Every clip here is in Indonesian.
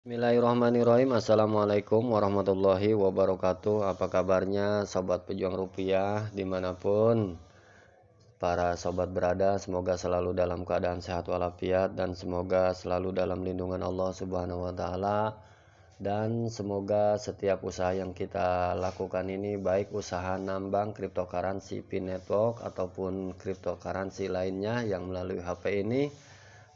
Bismillahirrahmanirrahim. Assalamualaikum warahmatullahi wabarakatuh. Apa kabarnya sobat pejuang rupiah dimanapun para sobat berada? Semoga selalu dalam keadaan sehat walafiat dan semoga selalu dalam lindungan Allah Subhanahu wa taala. Dan semoga setiap usaha yang kita lakukan ini, baik usaha nambang cryptocurrency Pi Network ataupun cryptocurrency lainnya yang melalui HP ini,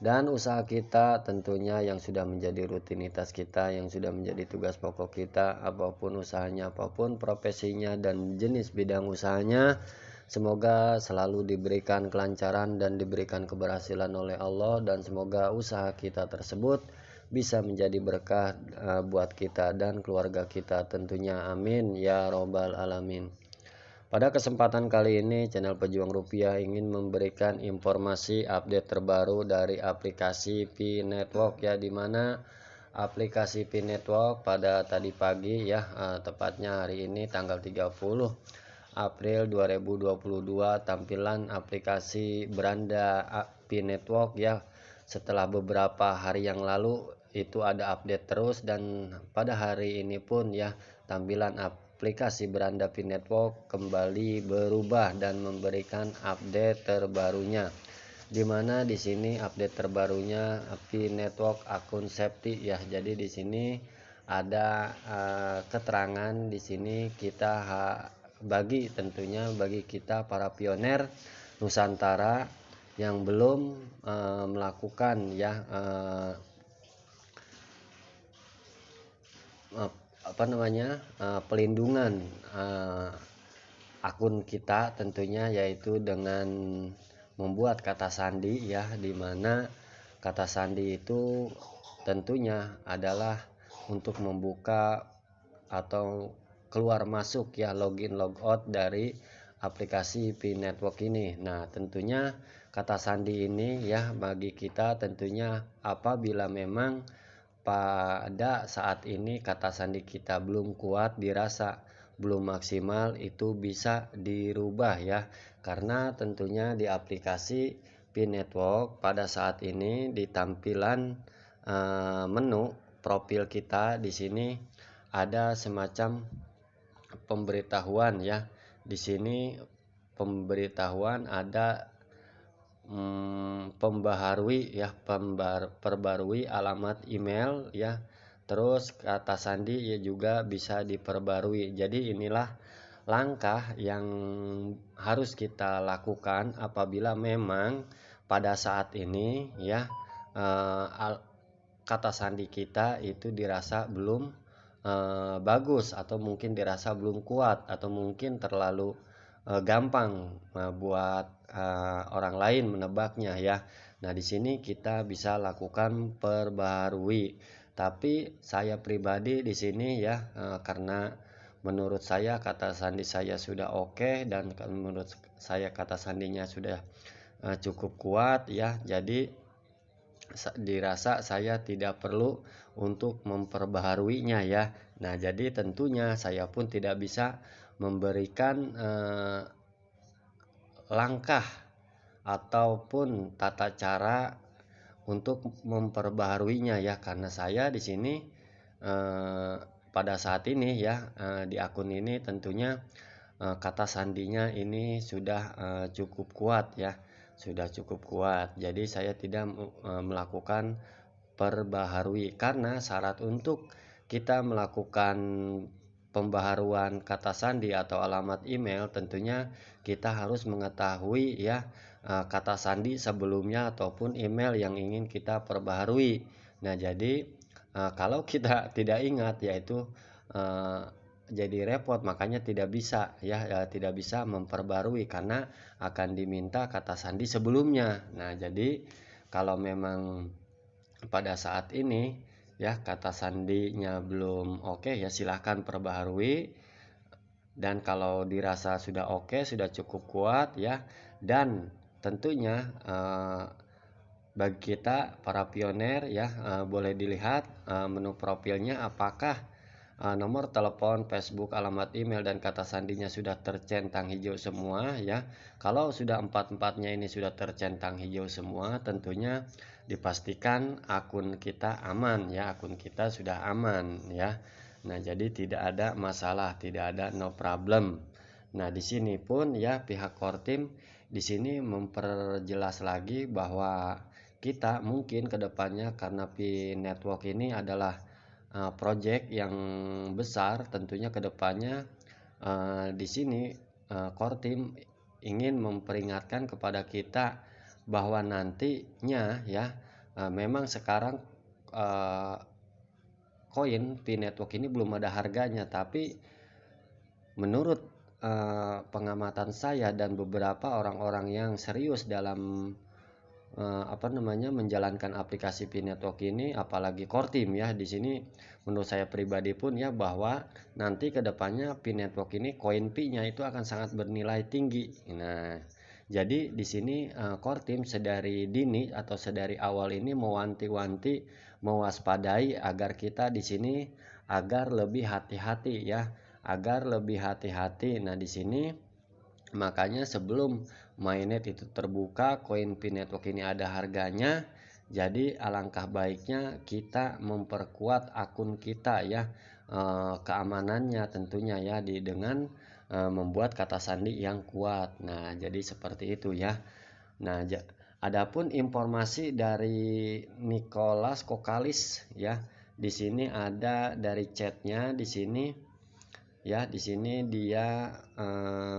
dan usaha kita tentunya yang sudah menjadi rutinitas kita, yang sudah menjadi tugas pokok kita, apapun usahanya, apapun profesinya dan jenis bidang usahanya, semoga selalu diberikan kelancaran dan diberikan keberhasilan oleh Allah, dan semoga usaha kita tersebut bisa menjadi berkah buat kita dan keluarga kita tentunya, amin ya robbal alamin. Pada kesempatan kali ini, channel Pejuang Rupiah ingin memberikan informasi update terbaru dari aplikasi Pi Network, ya, dimana aplikasi Pi Network pada tadi pagi, ya, tepatnya hari ini tanggal 30 April 2022, tampilan aplikasi beranda Pi Network, ya, setelah beberapa hari yang lalu itu ada update terus, dan pada hari ini pun, ya, tampilan aplikasi beranda Pi Network kembali berubah dan memberikan update terbarunya, dimana di sini update terbarunya Pi Network akun safety, ya. Jadi di sini ada keterangan di sini kita bagi kita para pioner Nusantara yang belum melakukan, ya, pelindungan akun kita tentunya, yaitu dengan membuat kata sandi, ya, dimana kata sandi itu tentunya adalah untuk membuka atau keluar masuk, ya, login logout dari aplikasi Pi Network ini. Nah, tentunya kata sandi ini, ya, bagi kita tentunya apabila memang pada saat ini kata sandi kita belum kuat, dirasa belum maksimal, itu bisa dirubah, ya, karena tentunya di aplikasi Pi Network pada saat ini di tampilan menu profil kita di sini ada semacam pemberitahuan, ya. Di sini pemberitahuan ada pembaharui, ya, perbarui alamat email, ya, terus kata sandi, ya, juga bisa diperbarui. Jadi inilah langkah yang harus kita lakukan apabila memang pada saat ini, ya, kata sandi kita itu dirasa belum bagus, atau mungkin dirasa belum kuat, atau mungkin terlalu gampang buat orang lain menebaknya, ya. Nah, di sini kita bisa lakukan perbarui. Tapi saya pribadi di sini, ya, karena menurut saya kata sandi saya sudah oke, dan menurut saya kata sandinya sudah cukup kuat, ya. Jadi dirasa saya tidak perlu untuk memperbaharuinya, ya. Nah, jadi tentunya saya pun tidak bisa memberikan langkah ataupun tata cara untuk memperbaharuinya, ya, karena saya di sini pada saat ini, ya, di akun ini tentunya kata sandinya ini sudah cukup kuat, ya, sudah cukup kuat. Jadi saya tidak melakukan perbaharui, karena syarat untuk kita melakukan pembaharuan kata sandi atau alamat email tentunya kita harus mengetahui, ya, kata sandi sebelumnya ataupun email yang ingin kita perbaharui. Nah, jadi kalau kita tidak ingat, yaitu jadi repot, makanya tidak bisa, ya, tidak bisa memperbarui karena akan diminta kata sandi sebelumnya. Nah, jadi kalau memang pada saat ini, ya, kata sandinya belum oke, ya, silahkan perbaharui. Dan kalau dirasa sudah oke, sudah cukup kuat, ya, dan tentunya bagi kita para pioner, ya, boleh dilihat menu profilnya apakah nomor telepon, Facebook, alamat email, dan kata sandinya sudah tercentang hijau semua, ya. Kalau sudah empat-empatnya ini sudah tercentang hijau semua, tentunya dipastikan akun kita aman ya, akun kita sudah aman ya. Nah, jadi tidak ada masalah, tidak ada no problem. Nah, di sini pun ya pihak Kortim di sini memperjelas lagi bahwa kita mungkin kedepannya karena Pi Network ini adalah project yang besar, tentunya kedepannya di sini Kortim ingin memperingatkan kepada kita bahwa nantinya ya memang sekarang eh, koin Pi Network ini belum ada harganya, tapi menurut pengamatan saya dan beberapa orang-orang yang serius dalam menjalankan aplikasi Pi Network ini, apalagi Kortim ya di sini, menurut saya pribadi pun ya bahwa nanti kedepannya Pi Network ini koin Pi-nya itu akan sangat bernilai tinggi. Nah, jadi di sini Kortim sedari dini atau sedari awal ini mewanti-wanti, mewaspadai agar kita di sini agar lebih hati-hati ya, agar lebih hati-hati. Nah, di sini makanya sebelum mainnet itu terbuka, koin Pi Network ini ada harganya. Jadi alangkah baiknya kita memperkuat akun kita ya, keamanannya tentunya ya dengan membuat kata sandi yang kuat. Nah, jadi seperti itu ya. Nah, adapun informasi dari Nicholas Kokalis ya, di sini ada dari chatnya di sini. Ya, di sini dia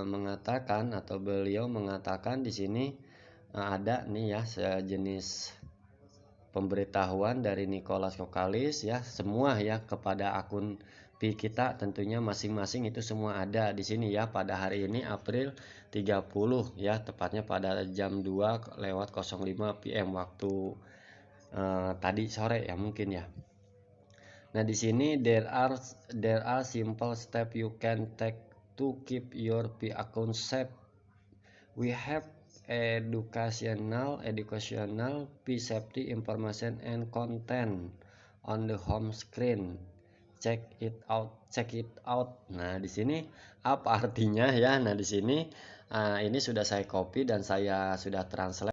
mengatakan atau beliau mengatakan di sini ada nih ya sejenis pemberitahuan dari Nicholas Kokalis ya, semua ya kepada akun Pi kita tentunya masing-masing itu semua ada di sini ya pada hari ini April 30 ya, tepatnya pada jam 2:05 PM waktu tadi sore ya mungkin ya. Nah, di sini there are simple steps you can take to keep your Pi account safe. We have educational Pi safety information and content on the home screen. Check it out. Nah, di sini apa artinya ya? Nah, di sini ini sudah saya copy dan saya sudah translate.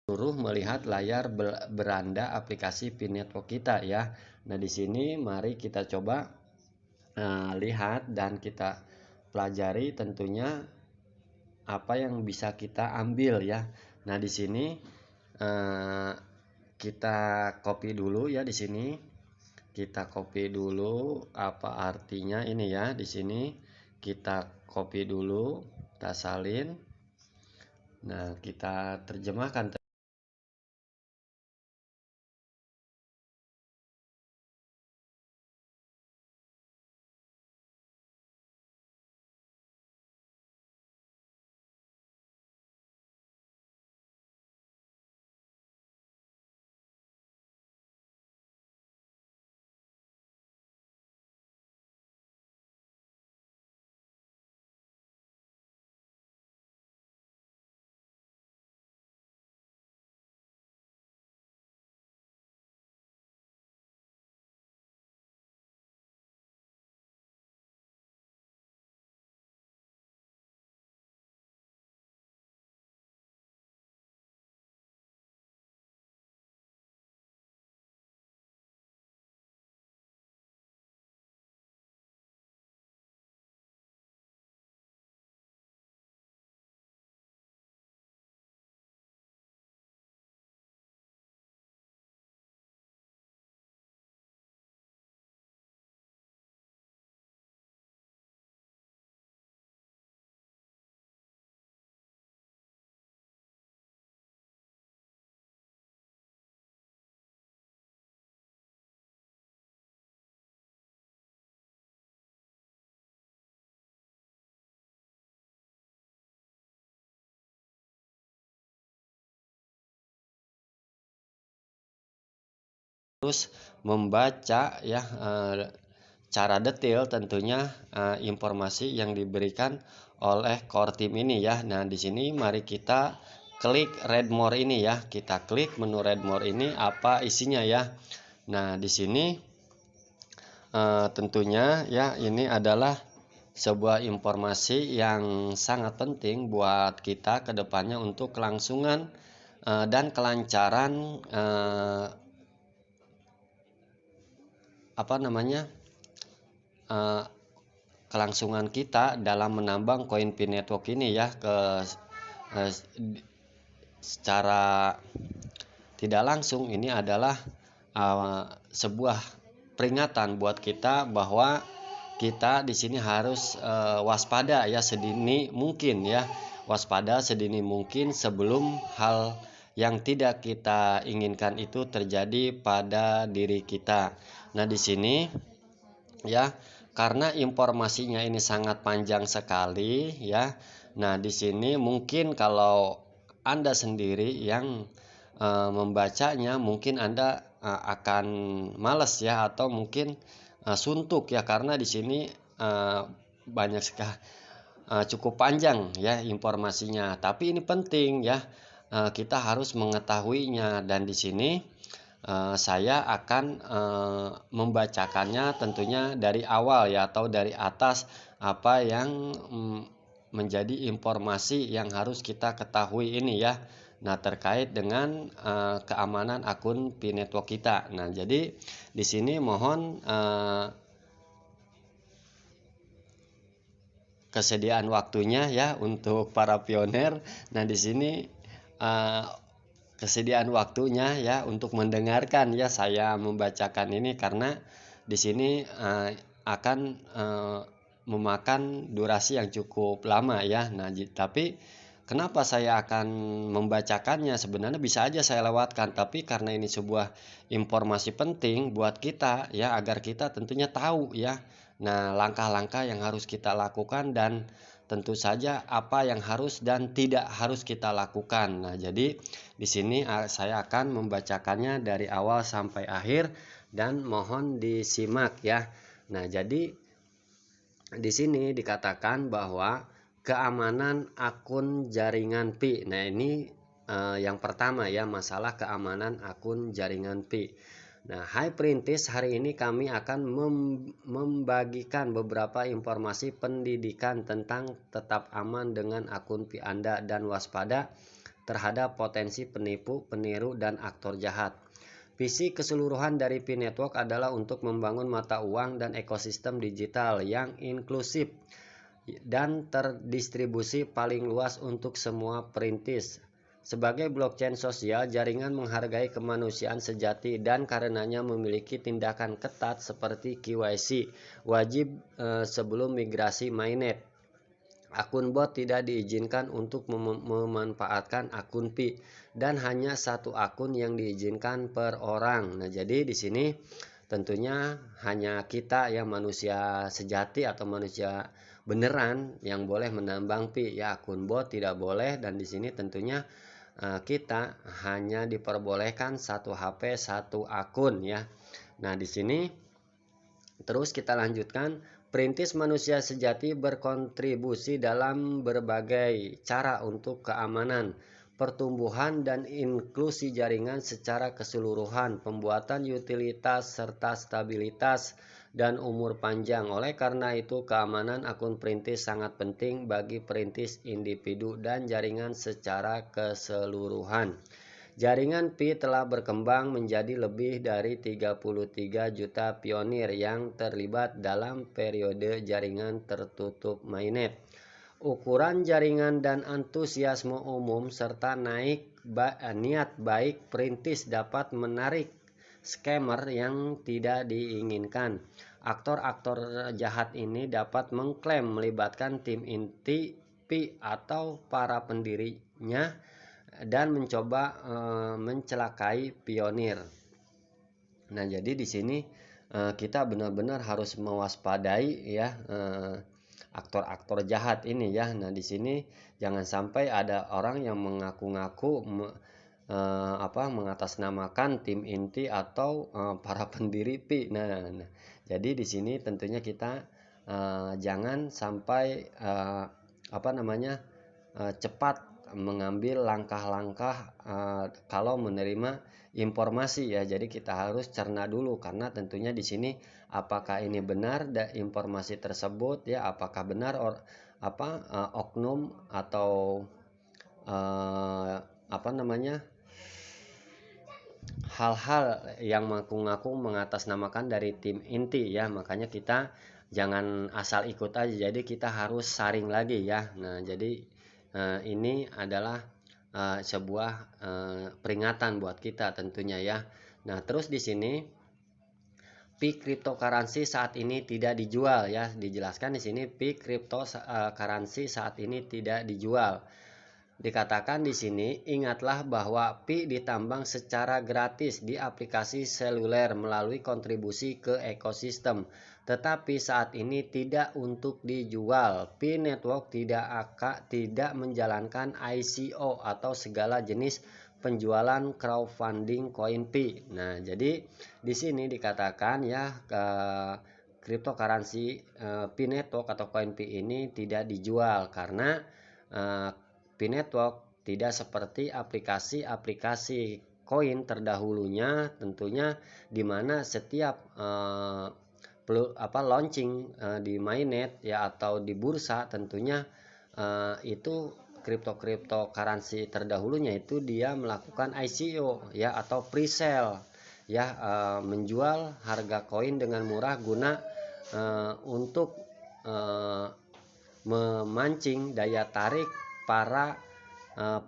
Suruh melihat layar beranda aplikasi Pi Network kita ya. Nah, di sini mari kita coba lihat dan kita pelajari tentunya apa yang bisa kita ambil ya. Nah, di sini eh, kita copy dulu ya di sini. Kita copy dulu apa artinya ini ya di sini. Kita copy dulu, kita salin. Nah, kita terjemahkan. harus membaca ya cara detail tentunya informasi yang diberikan oleh core team ini ya. Nah, di sini mari kita klik read more ini ya. Kita klik menu read more ini apa isinya ya. Nah, di sini tentunya ya ini adalah sebuah informasi yang sangat penting buat kita ke depannya untuk kelangsungan dan kelancaran kelangsungan kita dalam menambang koin Pi Network ini ya eh, secara tidak langsung. Ini adalah sebuah peringatan buat kita bahwa kita di sini harus waspada ya sedini mungkin ya. Waspada sedini mungkin sebelum hal yang tidak kita inginkan itu terjadi pada diri kita. Nah, di sini ya, karena informasinya ini sangat panjang sekali ya. Nah, di sini mungkin kalau Anda sendiri yang membacanya mungkin Anda akan males ya, atau mungkin suntuk ya, karena di sini banyak sekali cukup panjang ya informasinya. Tapi ini penting ya, kita harus mengetahuinya. Dan di sini saya akan membacakannya tentunya dari awal ya, atau dari atas apa yang menjadi informasi yang harus kita ketahui ini ya. Nah, terkait dengan keamanan akun Pi Network kita. Nah, jadi di sini mohon kesediaan waktunya ya untuk para pioner. Nah, di sini kesediaan waktunya ya untuk mendengarkan ya saya membacakan ini, karena di sini akan memakan durasi yang cukup lama ya. Nah, tapi kenapa saya akan membacakannya? Sebenarnya bisa aja saya lewatkan, tapi karena ini sebuah informasi penting buat kita ya, agar kita tentunya tahu ya. Nah, langkah-langkah yang harus kita lakukan dan tentu saja apa yang harus dan tidak harus kita lakukan. Nah, jadi di sini saya akan membacakannya dari awal sampai akhir dan mohon disimak ya. Nah, jadi di sini dikatakan bahwa keamanan akun jaringan Pi. Nah, ini yang pertama ya, masalah keamanan akun jaringan Pi. Nah, Hai Perintis, hari ini kami akan membagikan beberapa informasi pendidikan tentang tetap aman dengan akun Pi Anda dan waspada terhadap potensi penipu, peniru, dan aktor jahat. Visi keseluruhan dari Pi Network adalah untuk membangun mata uang dan ekosistem digital yang inklusif dan terdistribusi paling luas untuk semua perintis. Sebagai blockchain sosial, jaringan menghargai kemanusiaan sejati dan karenanya memiliki tindakan ketat seperti KYC wajib sebelum migrasi mainnet. Akun bot tidak diizinkan untuk memanfaatkan akun Pi dan hanya satu akun yang diizinkan per orang. Nah, jadi di sini tentunya hanya kita yang manusia sejati atau manusia beneran yang boleh menambang Pi ya, akun bot tidak boleh. Dan di sini tentunya kita hanya diperbolehkan satu HP satu akun ya. Nah, di sini terus kita lanjutkan. Perintis manusia sejati berkontribusi dalam berbagai cara untuk keamanan, pertumbuhan dan inklusi jaringan secara keseluruhan, pembuatan utilitas serta stabilitas dan umur panjang. Oleh karena itu, keamanan akun perintis sangat penting bagi perintis individu dan jaringan secara keseluruhan. Jaringan Pi telah berkembang menjadi lebih dari 33 juta pionir yang terlibat dalam periode jaringan tertutup mainnet. Ukuran jaringan dan antusiasme umum serta niat baik perintis dapat menarik scammer yang tidak diinginkan. Aktor-aktor jahat ini dapat mengklaim melibatkan tim inti Pi atau para pendirinya dan mencoba mencelakai pionir. Nah, jadi di sini kita benar-benar harus mewaspadai ya aktor-aktor jahat ini ya. Nah, di sini jangan sampai ada orang yang mengaku-ngaku mengatasnamakan tim inti atau para pendiri PI. Nah, jadi di sini tentunya kita jangan sampai cepat mengambil langkah-langkah kalau menerima informasi ya. Jadi kita harus cerna dulu, karena tentunya di sini apakah ini benar informasi tersebut ya, apakah benar oknum atau hal-hal yang mengaku-ngaku mengatasnamakan dari tim inti ya. Makanya kita jangan asal ikut aja, jadi kita harus saring lagi ya. Nah, jadi ini adalah sebuah peringatan buat kita tentunya ya. Nah, terus di sini Pi cryptocurrency saat ini tidak dijual ya. Dijelaskan di sini Pi cryptocurrency saat ini tidak dijual. Dikatakan di sini, ingatlah bahwa Pi ditambang secara gratis di aplikasi seluler melalui kontribusi ke ekosistem. Tetapi saat ini tidak untuk dijual. Pi Network tidak menjalankan ICO atau segala jenis penjualan crowdfunding koin Pi. Nah, jadi di sini dikatakan ya, cryptocurrency Pi Network atau koin Pi ini tidak dijual karena Pi Network tidak seperti aplikasi-aplikasi koin terdahulunya, tentunya di mana setiap launching di mainnet ya atau di bursa, tentunya itu cryptocurrency terdahulunya itu dia melakukan ICO ya atau pre-sale ya, menjual harga koin dengan murah guna untuk memancing daya tarik para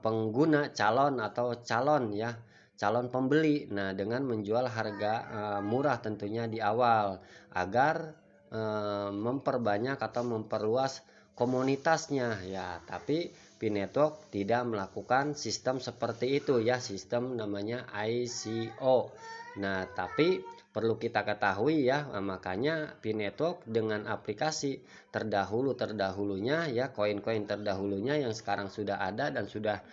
pengguna calon pembeli. Nah, dengan menjual harga murah tentunya di awal agar memperbanyak atau memperluas komunitasnya ya. Tapi Pi Network tidak melakukan sistem seperti itu ya, sistem namanya ICO. Nah, tapi perlu kita ketahui ya, makanya Pi Network dengan aplikasi terdahulunya ya, koin-koin terdahulunya yang sekarang sudah ada dan sudah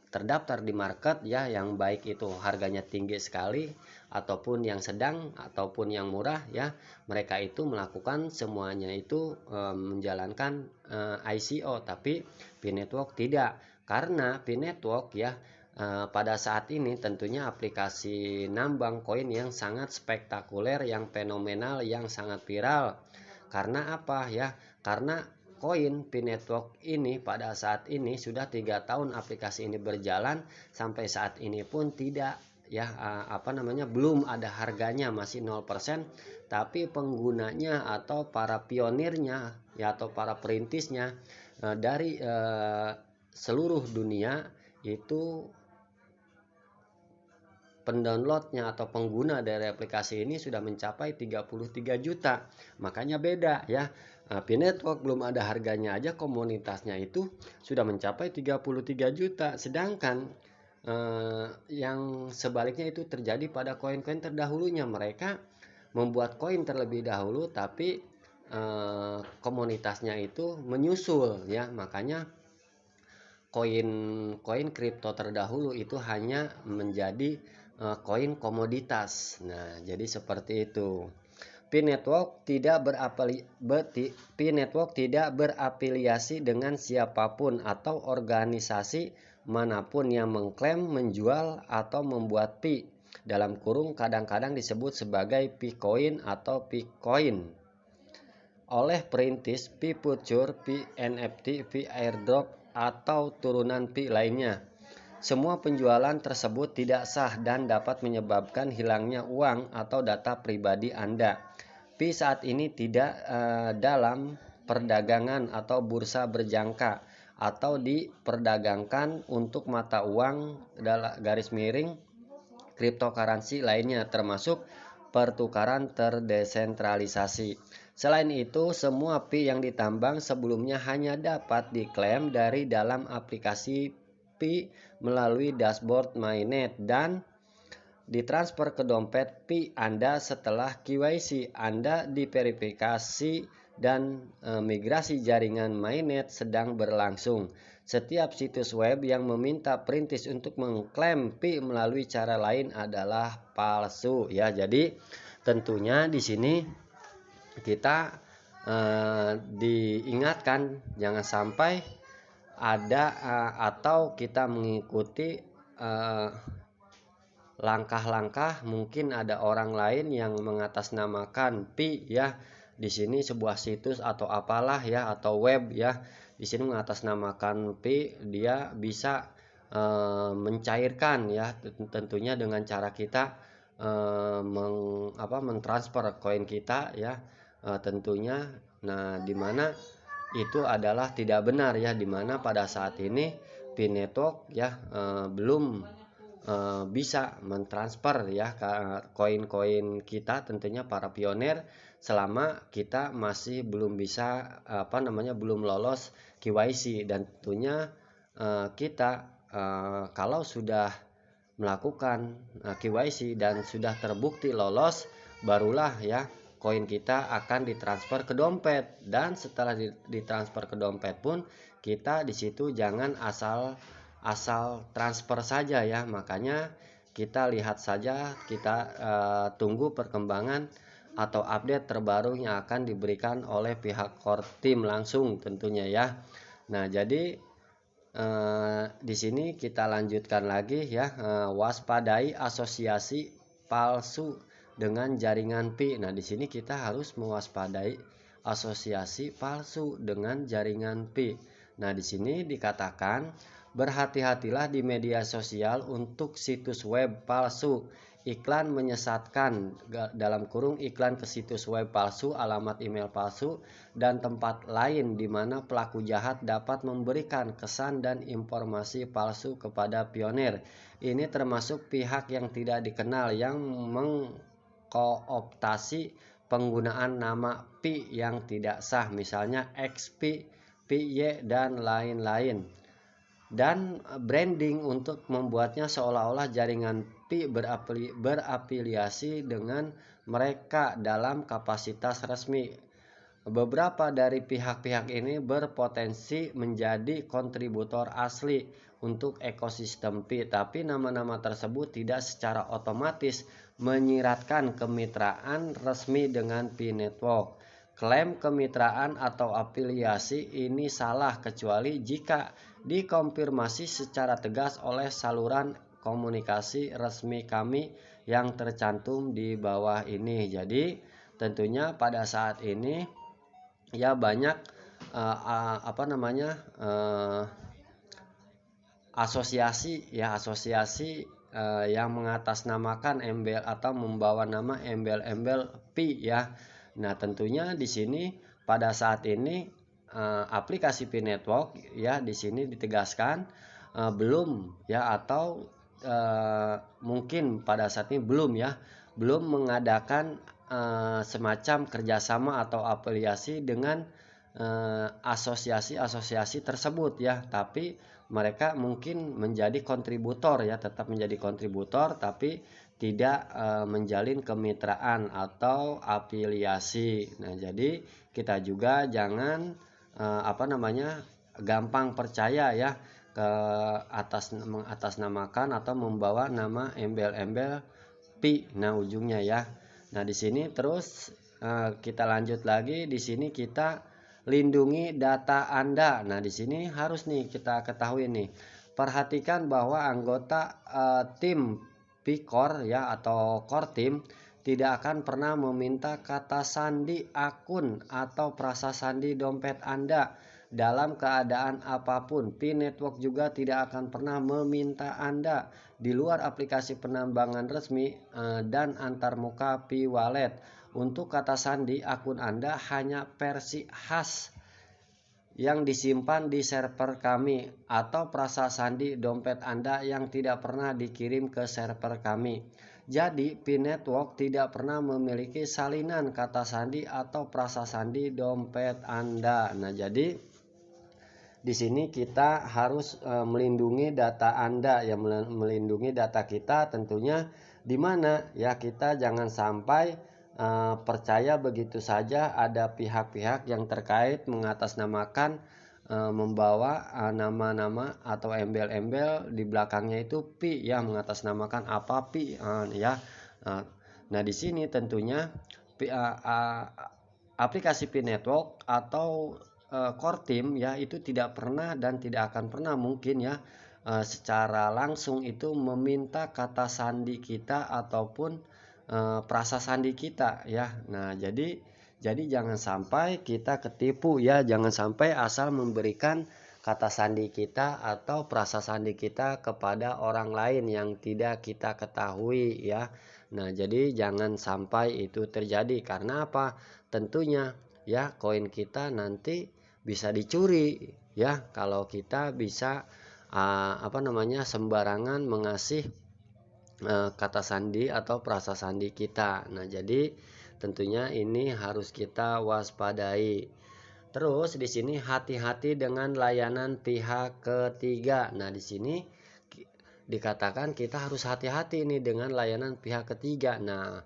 terdaftar di market ya, yang baik itu harganya tinggi sekali ataupun yang sedang ataupun yang murah ya, mereka itu melakukan semuanya itu menjalankan ICO. Tapi Pi Network tidak, karena Pi Network ya pada saat ini tentunya aplikasi nambang koin yang sangat spektakuler, yang fenomenal, yang sangat viral. Karena apa ya? Karena koin Pi Network ini pada saat ini sudah 3 tahun aplikasi ini berjalan, sampai saat ini pun tidak ya belum ada harganya, masih 0%, tapi penggunanya atau para pionirnya ya atau para perintisnya dari seluruh dunia itu pendownloadnya atau pengguna dari aplikasi ini sudah mencapai 33 juta. Makanya beda ya. Pi Network belum ada harganya aja komunitasnya itu sudah mencapai 33 juta. Sedangkan yang sebaliknya itu terjadi pada koin-koin terdahulunya. Mereka membuat koin terlebih dahulu, tapi komunitasnya itu menyusul ya. Makanya koin kripto terdahulu itu hanya menjadi koin komoditas. Nah, jadi seperti itu. Pi Network tidak berafiliasi dengan siapapun atau organisasi manapun yang mengklaim menjual atau membuat Pi, dalam kurung kadang-kadang disebut sebagai Picoin atau Picoin, oleh perintis Pi Future, Pi NFT, Pi Airdrop atau turunan Pi lainnya. Semua penjualan tersebut tidak sah dan dapat menyebabkan hilangnya uang atau data pribadi Anda. Pi saat ini tidak dalam perdagangan atau bursa berjangka atau diperdagangkan untuk mata uang cryptocurrency lainnya, termasuk pertukaran terdesentralisasi. Selain itu, semua Pi yang ditambang sebelumnya hanya dapat diklaim dari dalam aplikasi Pi melalui dashboard mainnet dan ditransfer ke dompet Pi Anda setelah KYC Anda diverifikasi dan migrasi jaringan mainnet sedang berlangsung. Setiap situs web yang meminta perintis untuk mengklaim PI melalui cara lain adalah palsu ya. Jadi tentunya di sini kita diingatkan jangan sampai ada atau kita mengikuti langkah-langkah mungkin ada orang lain yang mengatasnamakan PI ya. Di sini sebuah situs atau apalah ya atau web ya. Di sini mengatasnamakan PI, dia bisa mencairkan ya tentunya dengan cara kita mentransfer koin kita ya tentunya. Nah, dimana itu adalah tidak benar ya, dimana pada saat ini PI network ya belum bisa mentransfer ya koin-koin kita tentunya para pionir selama kita masih belum bisa belum lolos KYC. Dan tentunya kita kalau sudah melakukan KYC dan sudah terbukti lolos, barulah ya koin kita akan ditransfer ke dompet. Dan setelah ditransfer ke dompet pun kita di situ jangan asal transfer saja ya. Makanya kita lihat saja, kita tunggu perkembangan atau update terbaru yang akan diberikan oleh pihak core team langsung tentunya ya. Nah, jadi di sini kita lanjutkan lagi ya, waspadai asosiasi palsu dengan jaringan PI. Nah, di sini kita harus mewaspadai asosiasi palsu dengan jaringan PI. Nah, di sini dikatakan berhati-hatilah di media sosial untuk situs web palsu, iklan menyesatkan dalam kurung iklan ke situs web palsu, alamat email palsu, dan tempat lain di mana pelaku jahat dapat memberikan kesan dan informasi palsu kepada pionir. Ini termasuk pihak yang tidak dikenal yang mengkooptasi penggunaan nama PI yang tidak sah, misalnya XP, PY, dan lain-lain. Dan branding untuk membuatnya seolah-olah jaringan PI berafiliasi dengan mereka dalam kapasitas resmi. Beberapa dari pihak-pihak ini berpotensi menjadi kontributor asli untuk ekosistem PI, tapi nama-nama tersebut tidak secara otomatis menyiratkan kemitraan resmi dengan PI Network. Klaim kemitraan atau afiliasi ini salah kecuali jika dikonfirmasi secara tegas oleh saluran komunikasi resmi kami yang tercantum di bawah ini. Jadi tentunya pada saat ini ya banyak asosiasi yang mengatasnamakan embel atau membawa nama embel-embel PI ya. Nah, tentunya di sini pada saat ini aplikasi PI Network ya di sini ditegaskan belum ya atau mungkin pada saat ini belum mengadakan semacam kerjasama atau afiliasi dengan asosiasi-asosiasi tersebut ya, tapi mereka mungkin menjadi kontributor ya, tetap menjadi kontributor tapi tidak menjalin kemitraan atau afiliasi. Nah, jadi kita juga jangan gampang percaya ya ke mengatasnamakan atau membawa nama embel-embel PI nah ujungnya ya. Nah, di sini terus kita lanjut lagi. Di sini kita lindungi data Anda. Nah, di sini harus nih kita ketahui nih. Perhatikan bahwa anggota tim PI Core ya atau core team tidak akan pernah meminta kata sandi akun atau prasasti dompet Anda dalam keadaan apapun. PI Network juga tidak akan pernah meminta Anda di luar aplikasi penambangan resmi dan antarmuka PI Wallet. Untuk kata sandi akun Anda hanya versi khas yang disimpan di server kami atau prasasti dompet Anda yang tidak pernah dikirim ke server kami. Jadi PI Network tidak pernah memiliki salinan kata sandi atau prasasti dompet Anda. Nah, jadi di sini kita harus melindungi data Anda ya, melindungi data kita tentunya, di mana ya kita jangan sampai percaya begitu saja ada pihak-pihak yang terkait mengatasnamakan membawa nama-nama atau embel-embel di belakangnya itu pi, ya, mengatasnamakan apa pi, ya. Nah, di sini tentunya aplikasi Pi Network atau core team, ya, itu tidak pernah dan tidak akan pernah mungkin, ya, secara langsung itu meminta kata sandi kita ataupun frasa sandi kita, ya. Nah, jadi jangan sampai kita ketipu, ya, jangan sampai asal memberikan kata sandi kita atau frasa sandi kita kepada orang lain yang tidak kita ketahui, ya. Nah, jadi jangan sampai itu terjadi, karena apa? Tentunya, ya, koin kita nanti bisa dicuri, ya, kalau kita bisa sembarangan mengasih kata sandi atau frasa sandi kita. Nah, jadi tentunya ini harus kita waspadai. Terus di sini hati-hati dengan layanan pihak ketiga. Nah, di sini dikatakan kita harus hati-hati ini dengan layanan pihak ketiga. Nah,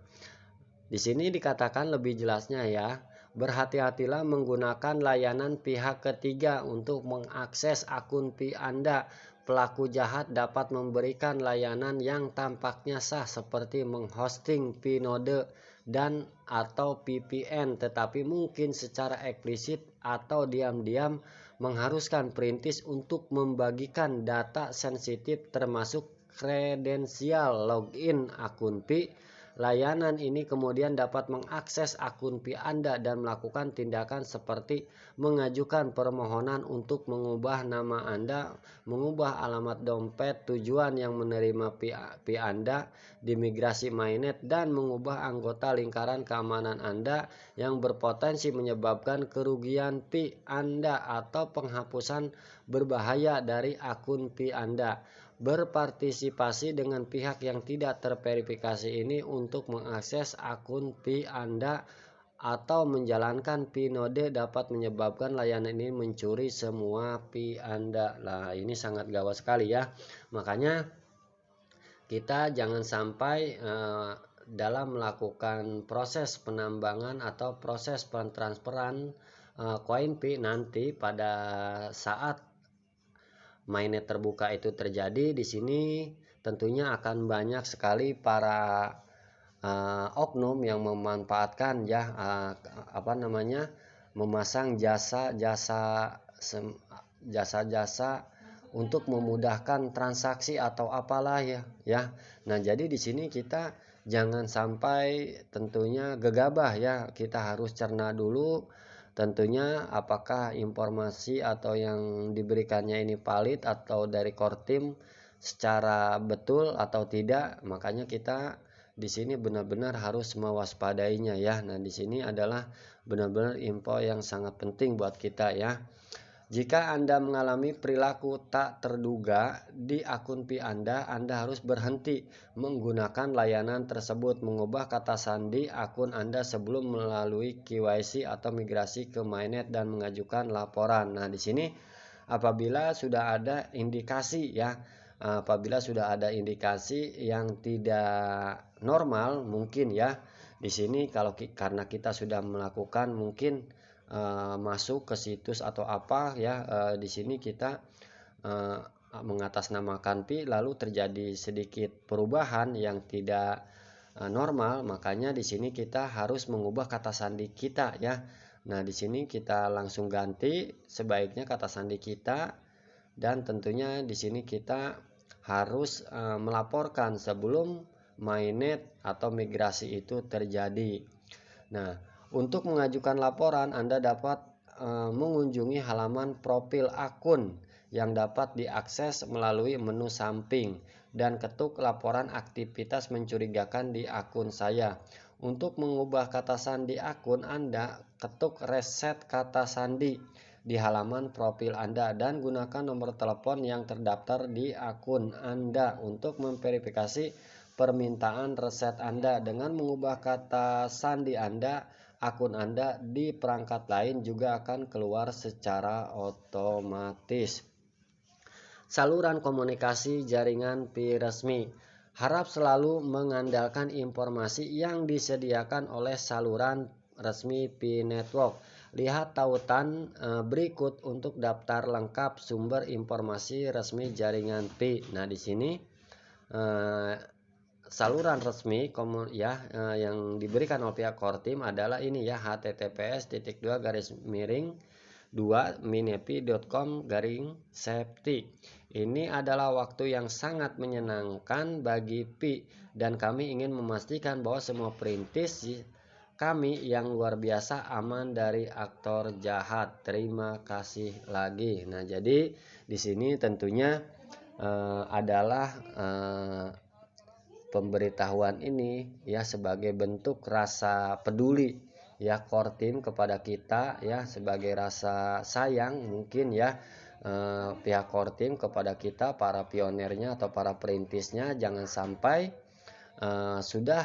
di sini dikatakan lebih jelasnya, ya, berhati-hatilah menggunakan layanan pihak ketiga untuk mengakses akun Pi Anda. Pelaku jahat dapat memberikan layanan yang tampaknya sah seperti menghosting Pi node dan atau VPN, tetapi mungkin secara eksplisit atau diam-diam mengharuskan perintis untuk membagikan data sensitif termasuk kredensial login akun Pi. Layanan ini kemudian dapat mengakses akun Pi Anda dan melakukan tindakan seperti mengajukan permohonan untuk mengubah nama Anda, mengubah alamat dompet tujuan yang menerima Pi Anda di migrasi mainnet, dan mengubah anggota lingkaran keamanan Anda yang berpotensi menyebabkan kerugian Pi Anda atau penghapusan berbahaya dari akun Pi Anda. Berpartisipasi dengan pihak yang tidak terverifikasi ini untuk mengakses akun Pi Anda atau menjalankan Pi node dapat menyebabkan layanan ini mencuri semua Pi Anda. Nah, ini sangat gawat sekali, ya. Makanya kita jangan sampai dalam melakukan proses penambangan atau proses pentransferan koin Pi nanti pada saat mainnet terbuka itu terjadi, di sini tentunya akan banyak sekali para oknum yang memanfaatkan, ya, memasang jasa-jasa untuk memudahkan transaksi atau apalah, ya. Nah, jadi di sini kita jangan sampai tentunya gegabah, ya. Kita harus cerna dulu tentunya apakah informasi atau yang diberikannya ini valid atau dari core team secara betul atau tidak. Makanya kita di sini benar-benar harus mewaspadainya, ya. Nah, di sini adalah benar-benar info yang sangat penting buat kita, ya. Jika Anda mengalami perilaku tak terduga di akun Pi Anda harus berhenti menggunakan layanan tersebut, mengubah kata sandi akun Anda sebelum melalui KYC atau migrasi ke mainnet dan mengajukan laporan. Nah, di sini apabila sudah ada indikasi, ya, apabila sudah ada indikasi yang tidak normal, mungkin, ya, di sini karena kita sudah melakukan mungkin masuk ke situs atau apa, ya, di sini kita mengatasnamakan Pi lalu terjadi sedikit perubahan yang tidak normal, makanya di sini kita harus mengubah kata sandi kita, ya. Nah, di sini kita langsung ganti sebaiknya kata sandi kita, dan tentunya di sini kita harus melaporkan sebelum mainnet atau migrasi itu terjadi. Nah, untuk mengajukan laporan, Anda dapat mengunjungi halaman profil akun yang dapat diakses melalui menu samping dan ketuk laporan aktivitas mencurigakan di akun saya. Untuk mengubah kata sandi akun Anda, ketuk reset kata sandi di halaman profil Anda dan gunakan nomor telepon yang terdaftar di akun Anda untuk memverifikasi permintaan reset Anda. Dengan mengubah kata sandi Anda, akun Anda di perangkat lain juga akan keluar secara otomatis. Saluran komunikasi jaringan Pi resmi. harap selalu mengandalkan informasi yang disediakan oleh saluran resmi Pi Network. Lihat tautan berikut untuk daftar lengkap sumber informasi resmi jaringan Pi. Nah, di sini saluran resmi yang diberikan oleh pihak Kortim adalah ini ya, https://2minepi.com/safety. Ini adalah waktu yang sangat menyenangkan bagi Pi, dan kami ingin memastikan bahwa semua perintis kami yang luar biasa aman dari aktor jahat. Terima kasih lagi. Nah, jadi di sini tentunya adalah pemberitahuan ini ya sebagai bentuk rasa peduli ya Kortim kepada kita ya, sebagai rasa sayang mungkin ya pihak Kortim kepada kita para pionernya atau para perintisnya. Jangan sampai sudah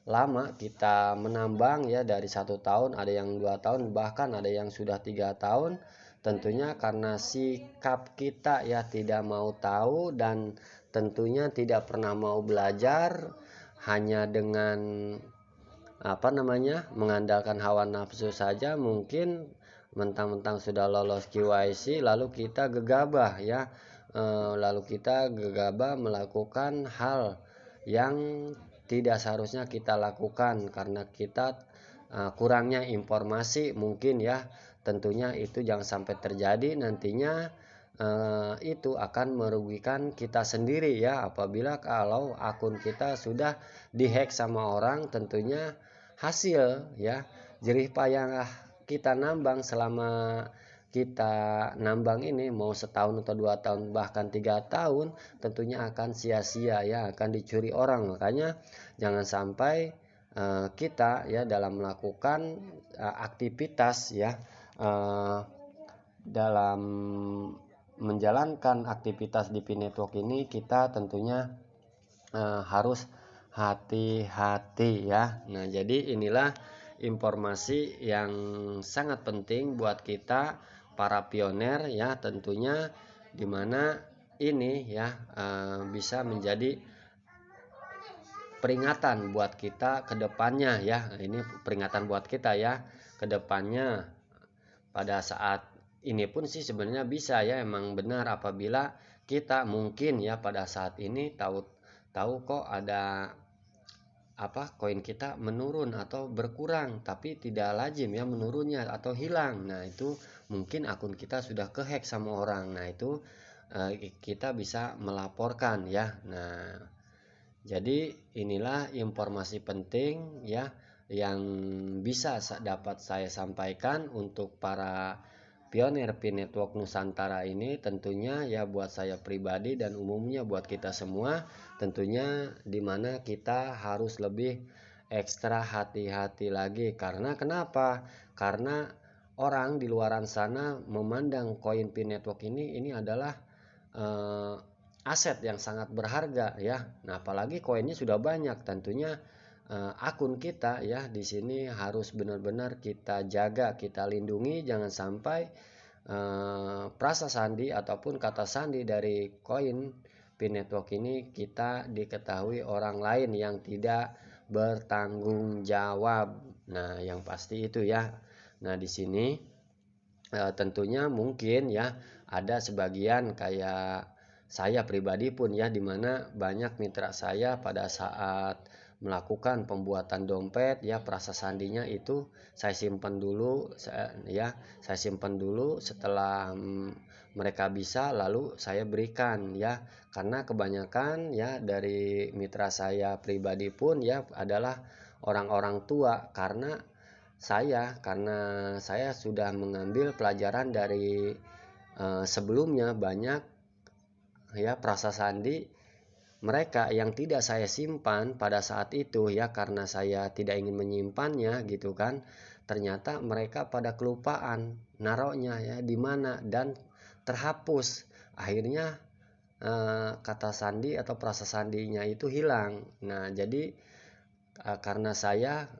lama kita menambang ya, dari 1 tahun, ada yang 2 tahun, bahkan ada yang sudah 3 tahun. Tentunya karena sikap kita ya tidak mau tahu dan tentunya tidak pernah mau belajar, hanya dengan mengandalkan hawa nafsu saja. Mungkin mentang-mentang sudah lolos KYC lalu kita gegabah ya, melakukan hal yang tidak seharusnya kita lakukan karena kita kurangnya informasi mungkin ya. Tentunya itu jangan sampai terjadi. Nantinya itu akan merugikan kita sendiri ya, apabila kalau akun kita sudah dihack sama orang. Tentunya hasil ya jerih payah kita nambang selama kita nambang ini, mau setahun atau 2 tahun bahkan 3 tahun, tentunya akan sia-sia ya, akan dicuri orang. Makanya jangan sampai kita ya dalam melakukan aktivitas ya, dalam menjalankan aktivitas di Pi Network ini, kita tentunya harus hati-hati ya. Nah, jadi inilah informasi yang sangat penting buat kita para pioner ya, tentunya dimana ini ya bisa menjadi peringatan buat kita ke depannya ya. Ini peringatan buat kita ya ke depannya. Pada saat ini pun sih sebenarnya bisa ya, emang benar apabila kita mungkin ya pada saat ini tahu kok ada koin kita menurun atau berkurang, tapi tidak lazim ya menurunnya atau hilang. Nah, itu mungkin akun kita sudah kehack sama orang. Nah, itu kita bisa melaporkan ya. Nah, jadi inilah informasi penting ya yang bisa dapat saya sampaikan untuk para pionir Pi Network Nusantara ini. Tentunya ya buat saya pribadi dan umumnya buat kita semua, tentunya dimana kita harus lebih ekstra hati-hati lagi. Karena kenapa? Karena orang di luaran sana memandang koin Pi Network ini adalah aset yang sangat berharga ya. Nah, apalagi koinnya sudah banyak, tentunya akun kita ya di sini harus benar-benar kita jaga, kita lindungi. Jangan sampai prasa sandi ataupun kata sandi dari koin Pi Network ini kita diketahui orang lain yang tidak bertanggung jawab. Nah, yang pasti itu ya. Nah, di sini tentunya mungkin ya ada sebagian kayak saya pribadi pun ya, dimana banyak mitra saya pada saat melakukan pembuatan dompet ya, prasa sandinya itu saya simpan dulu, saya simpan dulu. Setelah mereka bisa lalu saya berikan ya, karena kebanyakan ya dari mitra saya pribadi pun ya adalah orang-orang tua. Karena saya sudah mengambil pelajaran dari sebelumnya, banyak ya prasa sandi mereka yang tidak saya simpan pada saat itu ya, karena saya tidak ingin menyimpannya gitu kan. Ternyata mereka pada kelupaan naruhnya ya di mana dan terhapus. Akhirnya kata sandi atau prasa sandinya itu hilang. Nah, jadi karena saya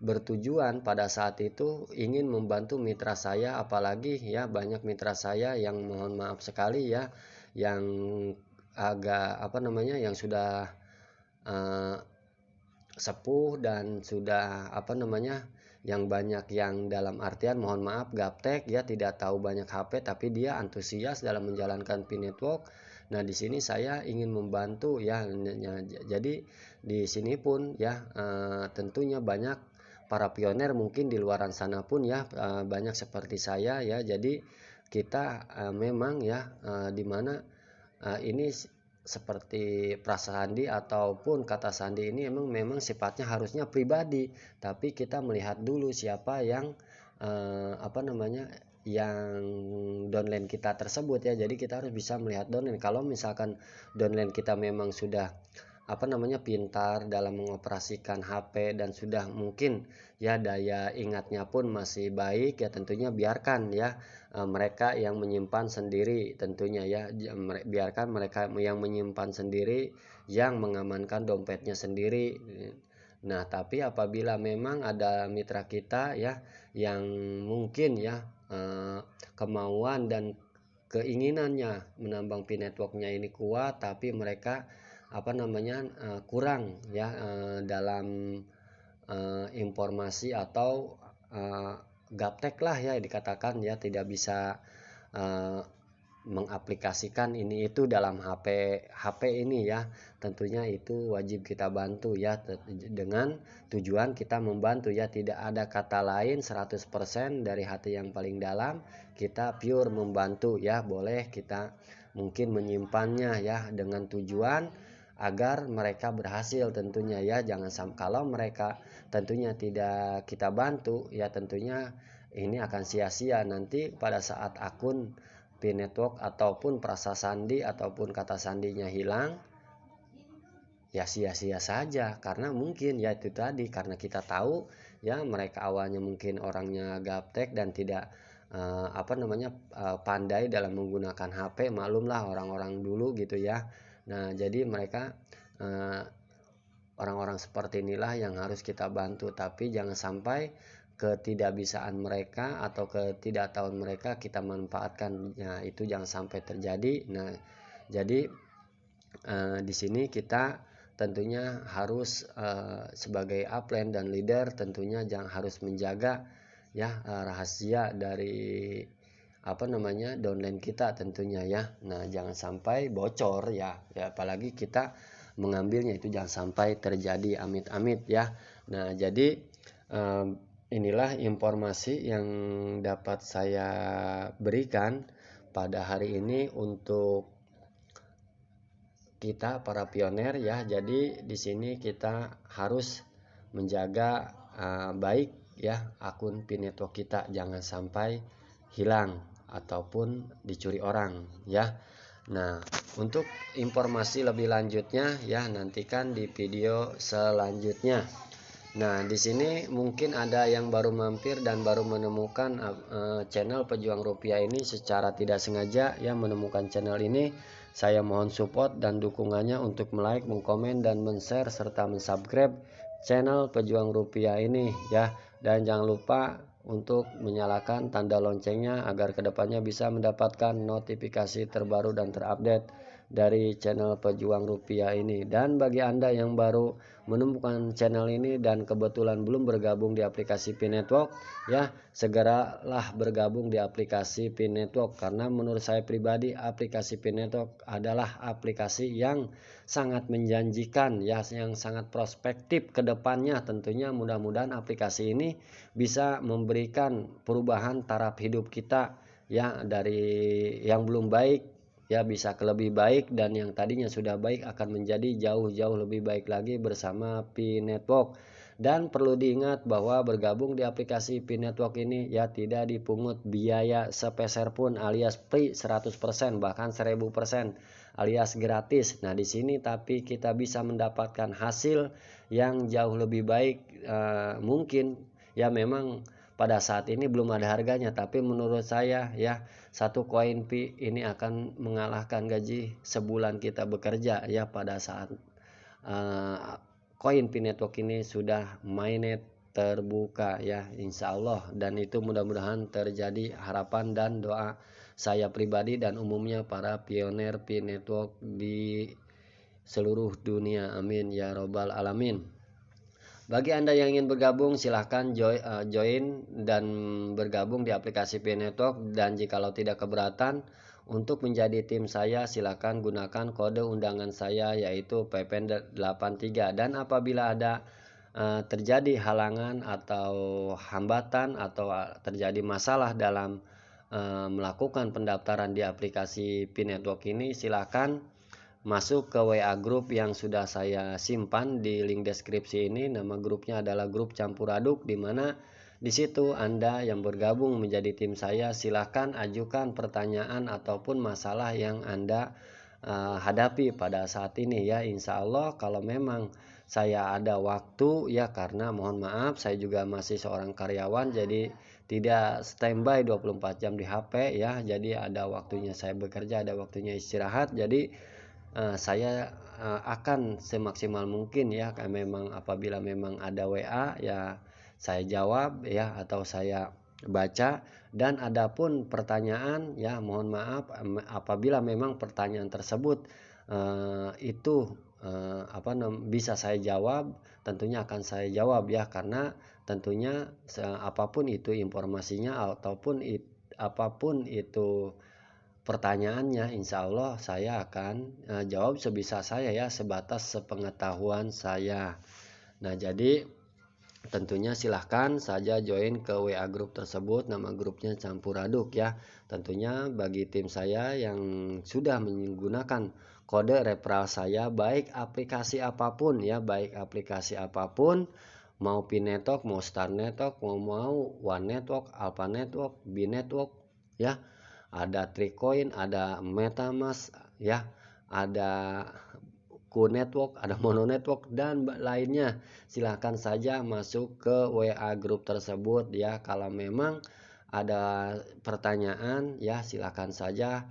bertujuan pada saat itu ingin membantu mitra saya, apalagi ya banyak mitra saya yang mohon maaf sekali ya yang agak yang sudah sepuh dan sudah yang banyak yang dalam artian mohon maaf gaptek ya, tidak tahu banyak HP tapi dia antusias dalam menjalankan P-Network. Nah, di sini saya ingin membantu ya. Jadi di sini pun ya tentunya banyak para pioner mungkin di luaran sana pun ya banyak seperti saya ya. Jadi kita memang ya dimana ini seperti prasandi ataupun kata sandi ini memang sifatnya harusnya pribadi, tapi kita melihat dulu siapa yang yang downline kita tersebut ya. Jadi kita harus bisa melihat downline. Kalau misalkan downline kita memang sudah pintar dalam mengoperasikan HP dan sudah mungkin ya daya ingatnya pun masih baik ya, tentunya biarkan ya mereka yang menyimpan sendiri, tentunya ya biarkan mereka yang menyimpan sendiri, yang mengamankan dompetnya sendiri. Nah, tapi apabila memang ada mitra kita ya yang mungkin ya kemauan dan keinginannya menambang P-Networknya ini kuat, tapi mereka kurang ya dalam informasi atau gaptek lah ya dikatakan ya, tidak bisa mengaplikasikan ini itu dalam HP ini ya, tentunya itu wajib kita bantu ya, dengan tujuan kita membantu ya, tidak ada kata lain, 100% dari hati yang paling dalam kita pure membantu ya. Boleh kita mungkin menyimpannya ya dengan tujuan agar mereka berhasil tentunya ya. Jangan sampai kalau mereka tentunya tidak kita bantu ya, tentunya ini akan sia-sia nanti pada saat akun P-Network ataupun prasa sandi ataupun kata sandinya hilang ya, sia-sia saja. Karena mungkin ya itu tadi, karena kita tahu ya mereka awalnya mungkin orangnya gaptek dan tidak pandai dalam menggunakan HP. Maklumlah orang-orang dulu gitu ya. Nah, jadi mereka orang-orang seperti inilah yang harus kita bantu, tapi jangan sampai ketidakbisaan mereka atau ketidaktahuan mereka kita manfaatkan ya, itu jangan sampai terjadi. Nah, jadi di sini kita tentunya harus sebagai upline dan leader tentunya harus menjaga ya rahasia dari downline kita tentunya ya. Nah, jangan sampai bocor ya, apalagi kita mengambilnya, itu jangan sampai terjadi, amit-amit ya. Nah, jadi inilah informasi yang dapat saya berikan pada hari ini untuk kita para pioner ya. Jadi di sini kita harus menjaga baik ya akun P-Network kita, jangan sampai hilang ataupun dicuri orang ya. Nah, untuk informasi lebih lanjutnya ya nantikan di video selanjutnya. Nah, di sini mungkin ada yang baru mampir dan baru menemukan channel Pejuang Rupiah ini secara tidak sengaja ya, menemukan channel ini. Saya mohon support dan dukungannya untuk like, mengkomen dan men-share serta men-subscribe channel Pejuang Rupiah ini ya. Dan jangan lupa untuk menyalakan tanda loncengnya agar kedepannya bisa mendapatkan notifikasi terbaru dan terupdate dari channel Pejuang Rupiah ini. Dan bagi Anda yang baru menemukan channel ini dan kebetulan belum bergabung di aplikasi P-Network ya, segeralah bergabung di aplikasi P-Network, karena menurut saya pribadi aplikasi P-Network adalah aplikasi yang sangat menjanjikan ya, yang sangat prospektif ke depannya. Tentunya mudah-mudahan aplikasi ini bisa memberikan perubahan taraf hidup kita ya, dari yang belum baik ya bisa ke lebih baik, dan yang tadinya sudah baik akan menjadi jauh-jauh lebih baik lagi bersama P-Network. Dan perlu diingat bahwa bergabung di aplikasi P-Network ini ya tidak dipungut biaya sepeser pun, alias free 100%, bahkan 1000% alias gratis. Nah, di sini tapi kita bisa mendapatkan hasil yang jauh lebih baik. Mungkin ya memang pada saat ini belum ada harganya, tapi menurut saya ya satu koin Pi ini akan mengalahkan gaji sebulan kita bekerja ya pada saat koin P-Network ini sudah mainnet terbuka ya, insya Allah. Dan itu mudah-mudahan terjadi, harapan dan doa saya pribadi dan umumnya para pioner P-Network di seluruh dunia. Amin ya robbal alamin. Bagi Anda yang ingin bergabung, silahkan join dan bergabung di aplikasi P-Network, dan jikalau tidak keberatan untuk menjadi tim saya, silahkan gunakan kode undangan saya yaitu PPN83. Dan apabila ada terjadi halangan atau hambatan atau terjadi masalah dalam melakukan pendaftaran di aplikasi P-Network ini, silahkan masuk ke WA grup yang sudah saya simpan di link deskripsi ini. Nama grupnya adalah grup campur aduk, di mana di situ Anda yang bergabung menjadi tim saya silahkan ajukan pertanyaan ataupun masalah yang Anda hadapi pada saat ini ya. Insya Allah kalau memang saya ada waktu ya, karena mohon maaf saya juga masih seorang karyawan, jadi tidak standby 24 jam di HP ya. Jadi ada waktunya saya bekerja, ada waktunya istirahat. Jadi saya akan semaksimal mungkin ya, memang apabila memang ada WA ya saya jawab ya, atau saya baca. Dan adapun pertanyaan ya, mohon maaf apabila memang pertanyaan tersebut itu bisa saya jawab, tentunya akan saya jawab ya, karena tentunya apapun itu informasinya ataupun apapun itu pertanyaannya, insya Allah saya akan jawab sebisa saya ya, sebatas sepengetahuan saya. Nah jadi tentunya silahkan saja join ke WA grup tersebut, nama grupnya campur aduk ya. Tentunya bagi tim saya yang sudah menggunakan kode referral saya, baik aplikasi apapun ya, baik aplikasi apapun, mau P-Network, mau Star Network, mau One Network, Alpha Network, B Network ya, ada Tricoin, ada MetaMask ya, ada Q Network, ada Mono Network dan lainnya. Silahkan saja masuk ke WA grup tersebut ya. Kalau memang ada pertanyaan ya, silahkan saja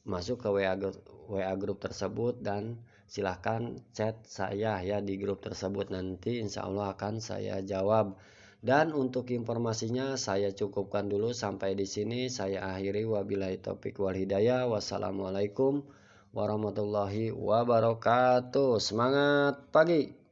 masuk ke WA grup tersebut dan silahkan chat saya ya di grup tersebut, nanti insya Allah akan saya jawab. Dan untuk informasinya saya cukupkan dulu sampai di sini. Saya akhiri, wabillahi taufik wal hidayah. Wassalamualaikum warahmatullahi wabarakatuh. Semangat pagi.